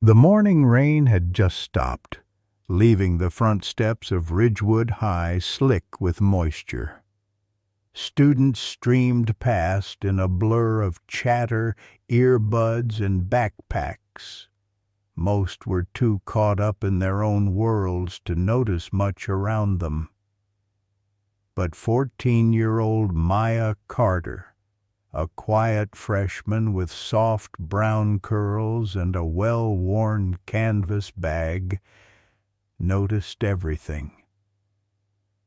The morning rain had just stopped, leaving the front steps of Ridgewood High slick with moisture. Students streamed past in a blur of chatter, earbuds, and backpacks. Most were too caught up in their own worlds to notice much around them. But 14-year-old Maya Carter, a quiet freshman with soft brown curls and a well-worn canvas bag, noticed everything.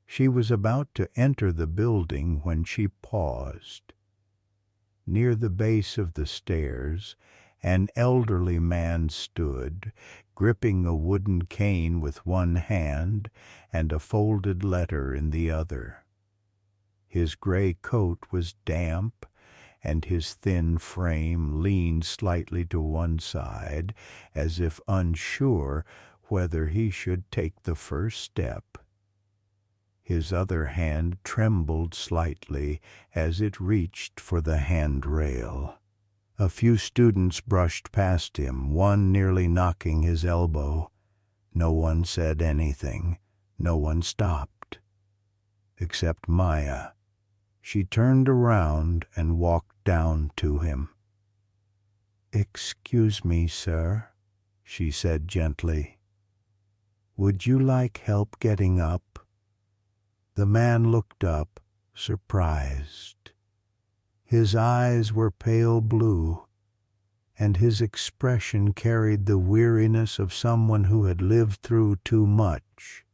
She was about to enter the building when she paused. Near the base of the stairs, an elderly man stood, gripping a wooden cane with one hand and a folded letter in the other. His gray coat was damp, and his thin frame leaned slightly to one side, as if unsure whether he should take the first step. His other hand trembled slightly as it reached for the handrail. A few students brushed past him, one nearly knocking his elbow. No one said anything. No one stopped. Except Maya. She turned around and walked down to him. "Excuse me, sir," she said gently. "Would you like help getting up?" The man looked up, surprised. His eyes were pale blue, and his expression carried the weariness of someone who had lived through too much.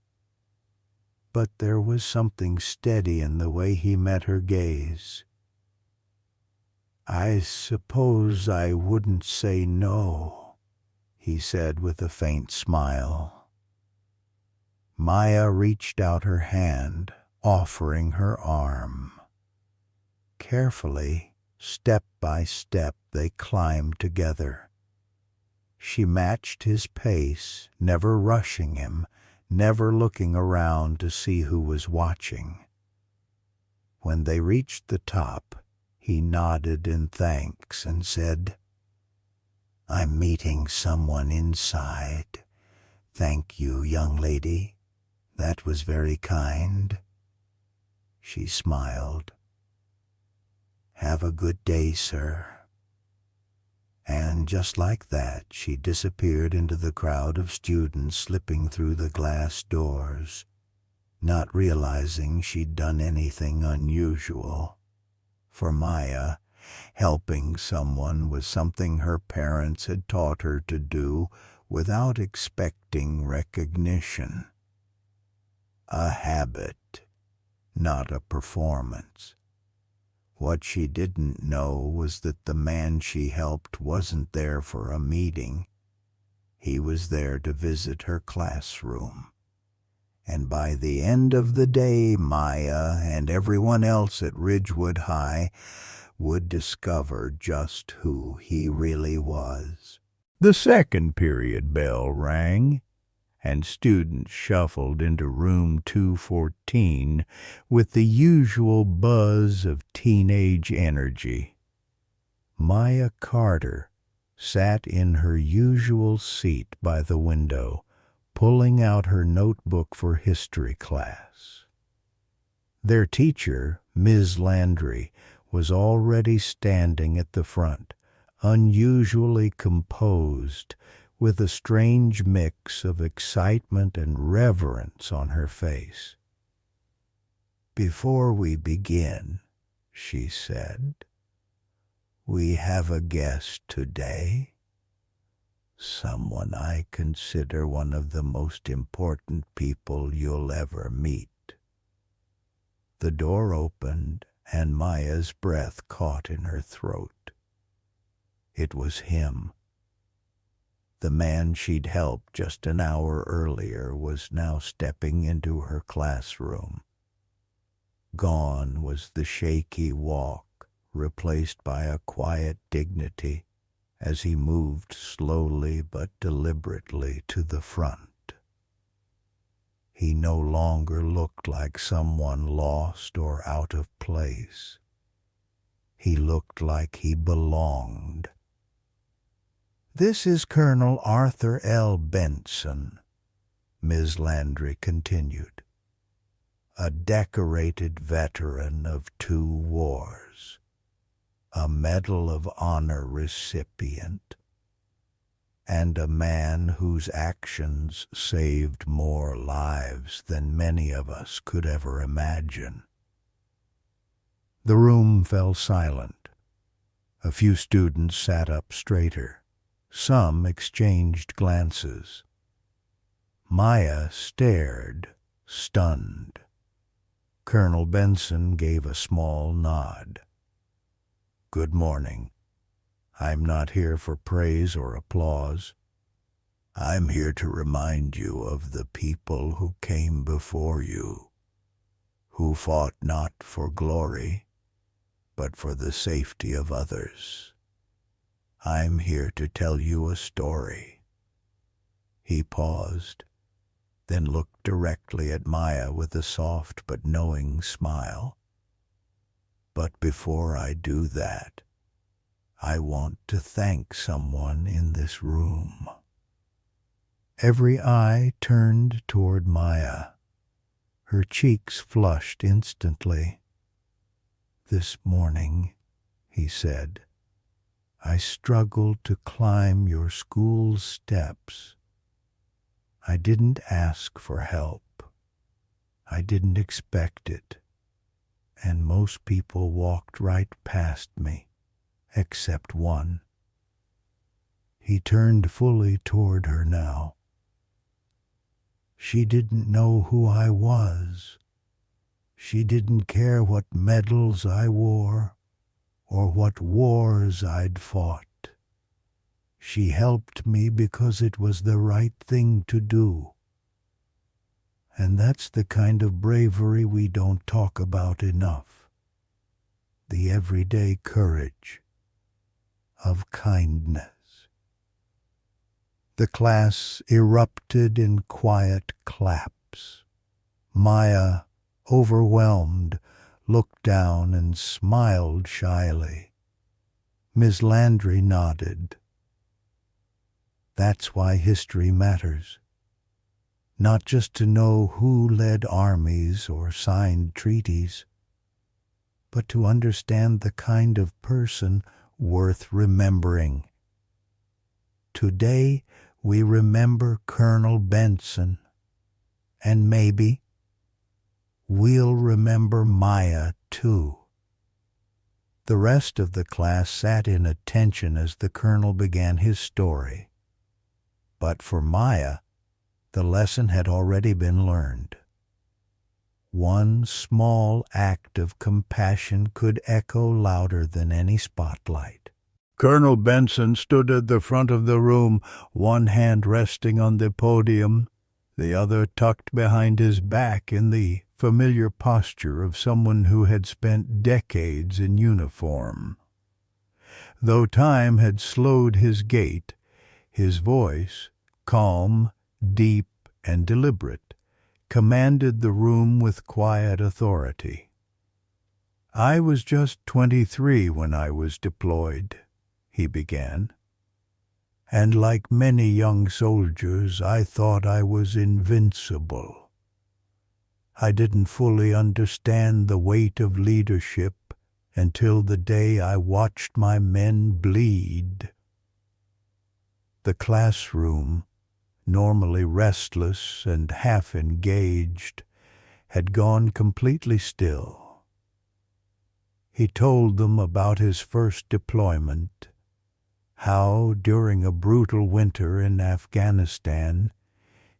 But there was something steady in the way he met her gaze. "I suppose I wouldn't say no," he said with a faint smile. Maya reached out her hand, offering her arm. Carefully, step by step, they climbed together. She matched his pace, never rushing him, never looking around to see who was watching. When they reached the top, he nodded in thanks and said, "I'm meeting someone inside. Thank you, young lady. That was very kind." She smiled. "Have a good day, sir." And just like that, she disappeared into the crowd of students slipping through the glass doors, not realizing she'd done anything unusual. For Maya, helping someone was something her parents had taught her to do without expecting recognition. A habit, not a performance. What she didn't know was that the man she helped wasn't there for a meeting. He was there to visit her classroom. And by the end of the day, Maya and everyone else at Ridgewood High would discover just who he really was. The second period bell rang, and students shuffled into room 214 with the usual buzz of teenage energy. Maya Carter sat in her usual seat by the window, pulling out her notebook for history class. Their teacher, Ms. Landry, was already standing at the front, unusually composed, with a strange mix of excitement and reverence on her face. "Before we begin," she said, "we have a guest today, someone I consider one of the most important people you'll ever meet." The door opened, and Maya's breath caught in her throat. It was him. The man she'd helped just an hour earlier was now stepping into her classroom. Gone was the shaky walk, replaced by a quiet dignity as he moved slowly but deliberately to the front. He no longer looked like someone lost or out of place. He looked like he belonged. "This is Colonel Arthur L. Benson," Ms. Landry continued, "a decorated veteran of 2 wars, a Medal of Honor recipient, and a man whose actions saved more lives than many of us could ever imagine." The room fell silent. A few students sat up straighter. Some exchanged glances. Maya stared, stunned. Colonel Benson gave a small nod. "Good morning. I'm not here for praise or applause. I'm here to remind you of the people who came before you, who fought not for glory, but for the safety of others. I'm here to tell you a story." He paused, then looked directly at Maya with a soft but knowing smile. "But before I do that, I want to thank someone in this room." Every eye turned toward Maya. Her cheeks flushed instantly. "This morning," he said, "I struggled to climb your school's steps. I didn't ask for help. I didn't expect it. And most people walked right past me, except one." He turned fully toward her now. "She didn't know who I was. She didn't care what medals I wore or what wars I'd fought. She helped me because it was the right thing to do. And that's the kind of bravery we don't talk about enough. The everyday courage of kindness." The class erupted in quiet claps. Maya, overwhelmed, looked down and smiled shyly. Miss Landry nodded. "That's why history matters. Not just to know who led armies or signed treaties, but to understand the kind of person worth remembering. Today we remember Colonel Benson, and maybe we'll remember Maya too." The rest of the class sat in attention as the colonel began his story. But for Maya, the lesson had already been learned. One small act of compassion could echo louder than any spotlight. Colonel Benson stood at the front of the room, one hand resting on the podium, the other tucked behind his back in the familiar posture of someone who had spent decades in uniform. Though time had slowed his gait, his voice, calm, deep, and deliberate, commanded the room with quiet authority. "I was just 23 when I was deployed," he began. "And like many young soldiers, I thought I was invincible. I didn't fully understand the weight of leadership until the day I watched my men bleed." The classroom, normally restless and half-engaged, had gone completely still. He told them about his first deployment, how during a brutal winter in Afghanistan,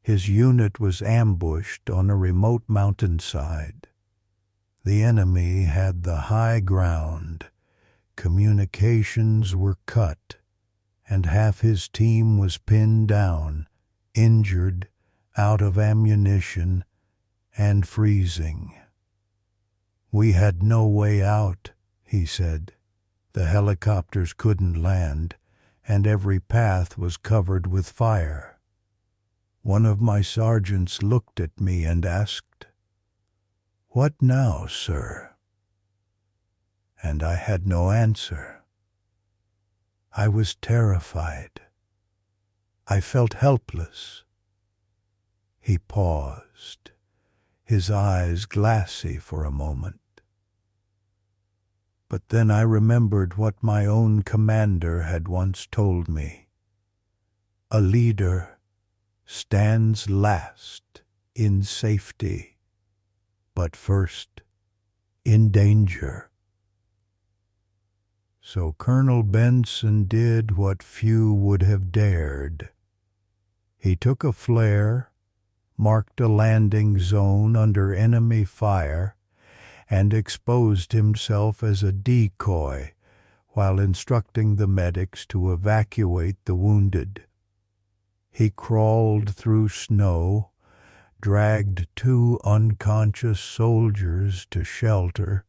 his unit was ambushed on a remote mountainside. The enemy had the high ground, communications were cut, and half his team was pinned down, injured, out of ammunition, and freezing. "We had no way out," he said. "The helicopters couldn't land, and every path was covered with fire. One of my sergeants looked at me and asked, 'What now, sir?' And I had no answer. I was terrified. I felt helpless. He paused, his eyes glassy for a moment. But then I remembered what my own commander had once told me. A leader stands last in safety, but first in danger. So Colonel Benson did what few would have dared. He took a flare, marked a landing zone under enemy fire, and exposed himself as a decoy while instructing the medics to evacuate the wounded. He crawled through snow, dragged 2 unconscious soldiers to shelter,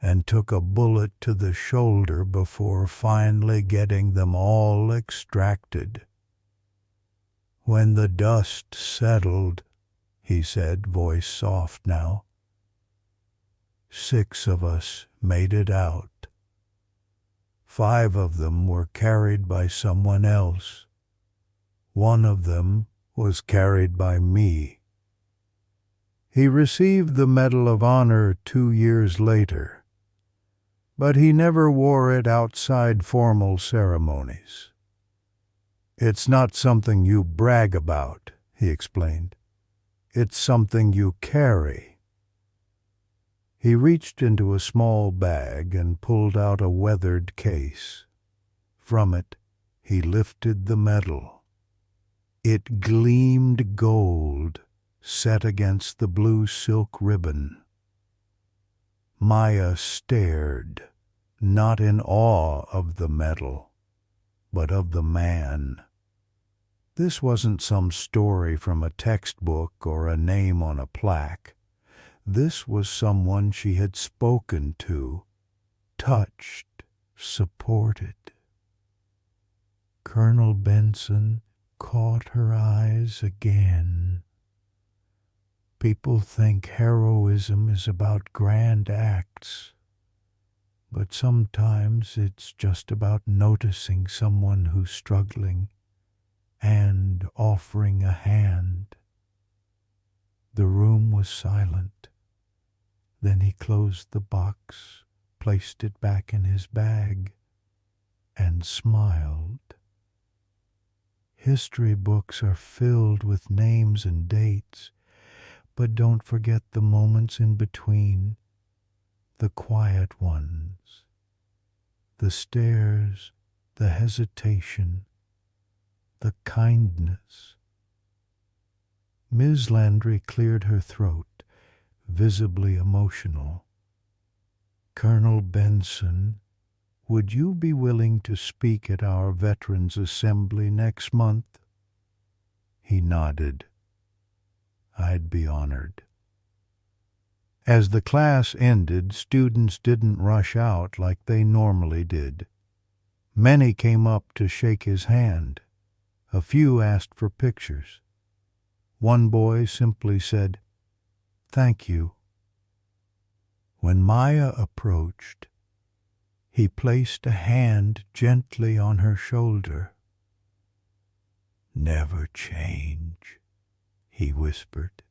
and took a bullet to the shoulder before finally getting them all extracted. When the dust settled, he said, voice soft now, 6 of us made it out. 5 of them were carried by someone else. 1 of them was carried by me. He received the Medal of Honor 2 years later, but he never wore it outside formal ceremonies. It's not something you brag about, he explained. It's something you carry. He reached into a small bag and pulled out a weathered case. From it, he lifted the medal. It gleamed gold, set against the blue silk ribbon. Maya stared, not in awe of the medal, but of the man. This wasn't some story from a textbook or a name on a plaque. This was someone she had spoken to, touched, supported. Colonel Benson caught her eyes again. People think heroism is about grand acts, but sometimes it's just about noticing someone who's struggling and offering a hand. The room was silent. Then he closed the box, placed it back in his bag, and smiled. History books are filled with names and dates, but don't forget the moments in between, the quiet ones, the stares, the hesitation, the kindness. Ms. Landry cleared her throat, visibly emotional. Colonel Benson, would you be willing to speak at our Veterans Assembly next month? He nodded. I'd be honored. As the class ended, students didn't rush out like they normally did. Many came up to shake his hand. A few asked for pictures. One boy simply said, "Thank you." When Maya approached, he placed a hand gently on her shoulder. "Never change," he whispered.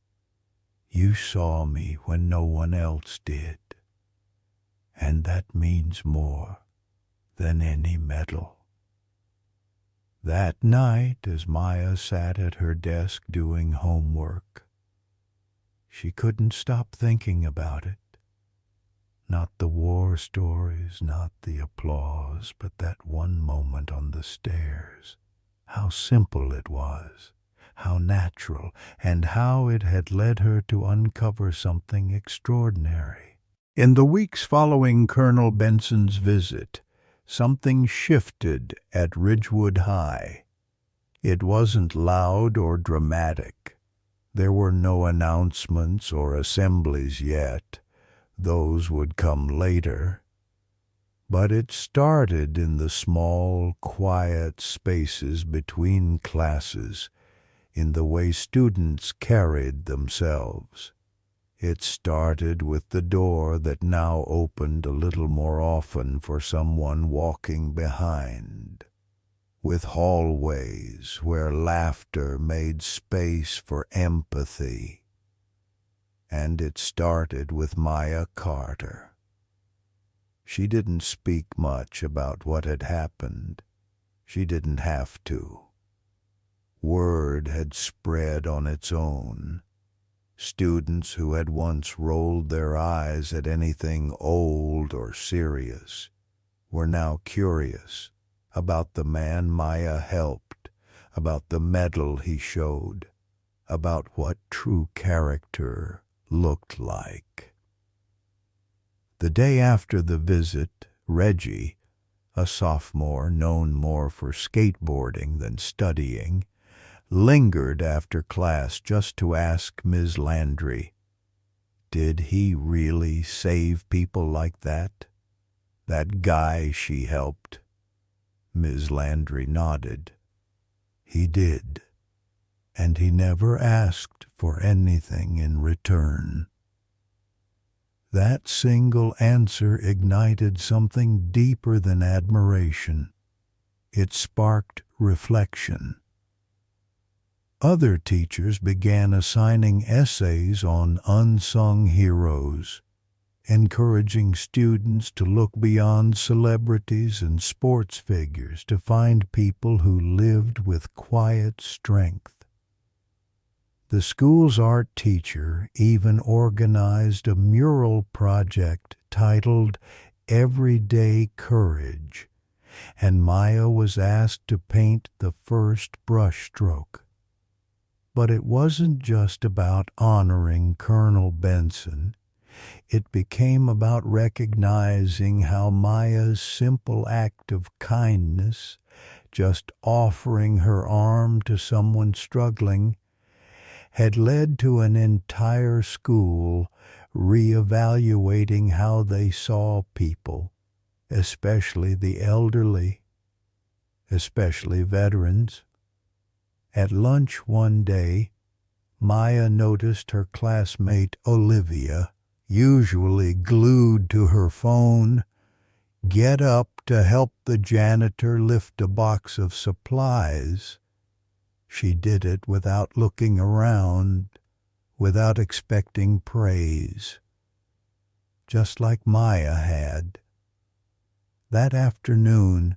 "You saw me when no one else did, and that means more than any medal." That night, as Maya sat at her desk doing homework, she couldn't stop thinking about it. Not the war stories, not the applause, but that one moment on the stairs. How simple it was, how natural, and how it had led her to uncover something extraordinary. In the weeks following Colonel Benson's visit, something shifted at Ridgewood High. It wasn't loud or dramatic. There were no announcements or assemblies yet. Those would come later. But it started in the small, quiet spaces between classes, in the way students carried themselves. It started with the door that now opened a little more often for someone walking behind. with hallways where laughter made space for empathy. And it started with Maya Carter. She didn't speak much about what had happened. She didn't have to. Word had spread on its own. Students who had once rolled their eyes at anything old or serious were now curious about the man Maya helped, about the mettle he showed, about what true character looked like. The day after the visit, Reggie, a sophomore known more for skateboarding than studying, lingered after class just to ask Ms. Landry, did he really save people like that? That guy she helped? Ms. Landry nodded. He did, and he never asked for anything in return. That single answer ignited something deeper than admiration. It sparked reflection. Other teachers began assigning essays on unsung heroes, encouraging students to look beyond celebrities and sports figures to find people who lived with quiet strength. The school's art teacher even organized a mural project titled Everyday Courage, and Maya was asked to paint the first brushstroke. But it wasn't just about honoring Colonel Benson. It became about recognizing how Maya's simple act of kindness, just offering her arm to someone struggling, had led to an entire school reevaluating how they saw people, especially the elderly, especially veterans. At lunch one day, Maya noticed her classmate Olivia, usually glued to her phone, get up to help the janitor lift a box of supplies. She did it without looking around, without expecting praise, just like Maya had. That afternoon,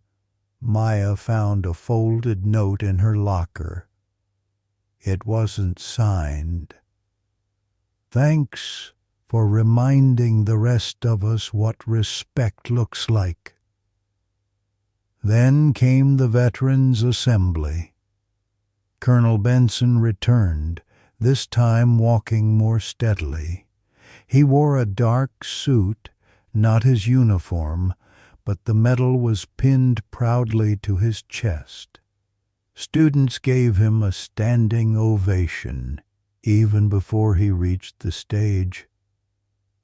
Maya found a folded note in her locker. It wasn't signed. Thanks for reminding the rest of us what respect looks like. Then came the Veterans Assembly. Colonel Benson returned, this time walking more steadily. He wore a dark suit, not his uniform, but the medal was pinned proudly to his chest. Students gave him a standing ovation, even before he reached the stage.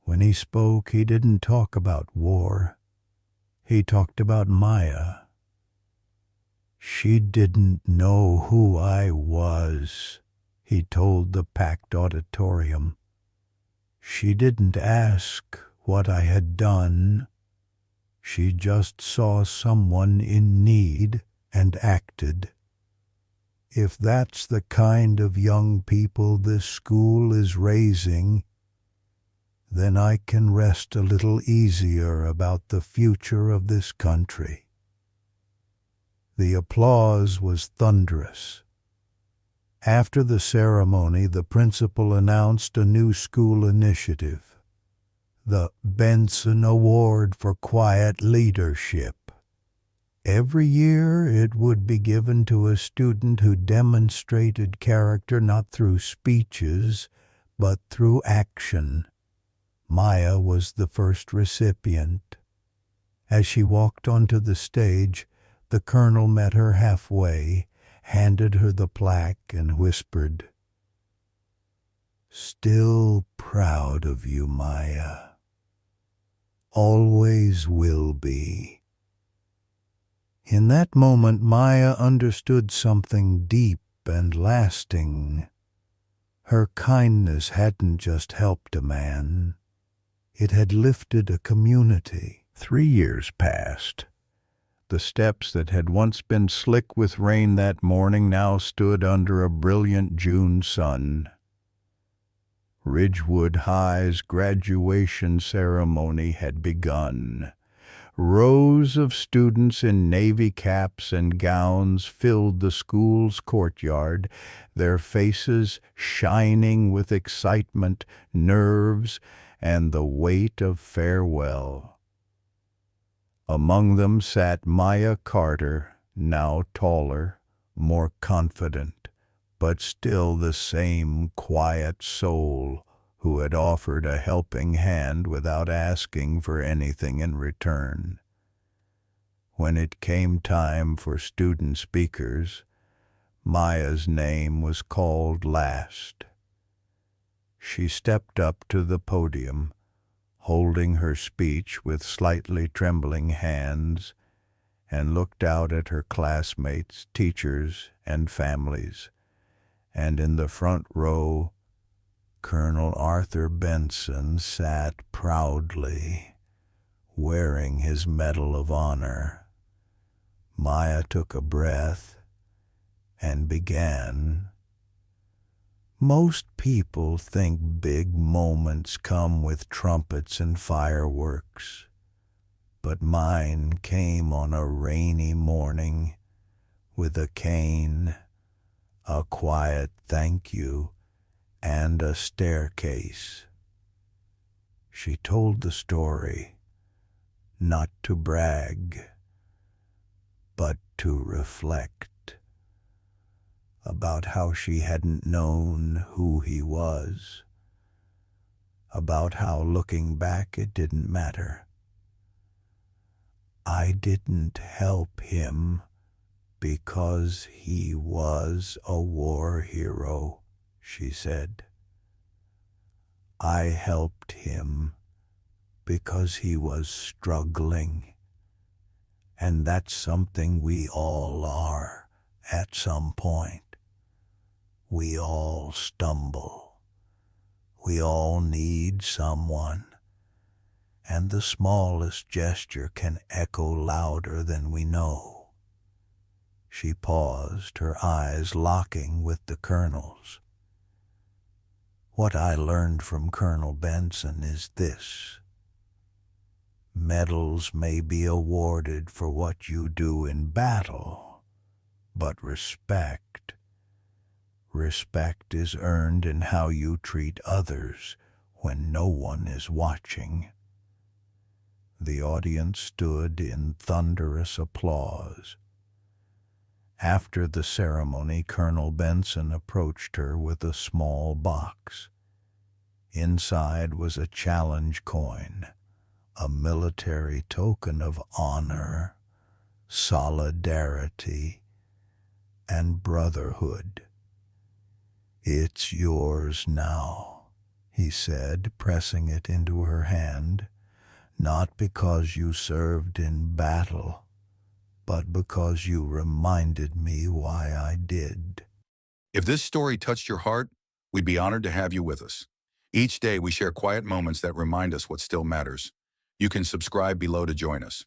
When he spoke, he didn't talk about war. He talked about Maya. She didn't know who I was, he told the packed auditorium. She didn't ask what I had done. She just saw someone in need and acted. If that's the kind of young people this school is raising, then I can rest a little easier about the future of this country. The applause was thunderous. After the ceremony, the principal announced a new school initiative, the Benson Award for Quiet Leadership. Every year it would be given to a student who demonstrated character not through speeches, but through action. Maya was the first recipient. As she walked onto the stage, the colonel met her halfway, handed her the plaque, and whispered, "Still proud of you, Maya. Always will be." In that moment, Maya understood something deep and lasting. Her kindness hadn't just helped a man. It had lifted a community. 3 years passed. The steps that had once been slick with rain that morning now stood under a brilliant June sun. Ridgewood High's graduation ceremony had begun. Rows of students in navy caps and gowns filled the school's courtyard, their faces shining with excitement, nerves, and the weight of farewell. Among them sat Maya Carter, now taller, more confident, but still the same quiet soul who had offered a helping hand without asking for anything in return. When it came time for student speakers, Maya's name was called last. She stepped up to the podium, holding her speech with slightly trembling hands, and looked out at her classmates, teachers, and families. And in the front row, Colonel Arthur Benson sat proudly, wearing his Medal of Honor. Maya took a breath and began. Most people think big moments come with trumpets and fireworks, but mine came on a rainy morning with a cane, a quiet thank you, and a staircase. She told the story, not to brag, but to reflect, about how she hadn't known who he was, about how looking back it didn't matter. I didn't help him because he was a war hero, she said. I helped him because he was struggling, and that's something we all are at some point. We all stumble. We all need someone, and the smallest gesture can echo louder than we know. She paused, her eyes locking with the Colonel's. What I learned from Colonel Benson is this. Medals may be awarded for what you do in battle, but respect is earned in how you treat others when no one is watching. The audience stood in thunderous applause. After the ceremony, Colonel Benson approached her with a small box. Inside was a challenge coin, a military token of honor, solidarity, and brotherhood. It's yours now, he said, pressing it into her hand, not because you served in battle, but because you reminded me why I did. If this story touched your heart, we'd be honored to have you with us. Each day we share quiet moments that remind us what still matters. You can subscribe below to join us.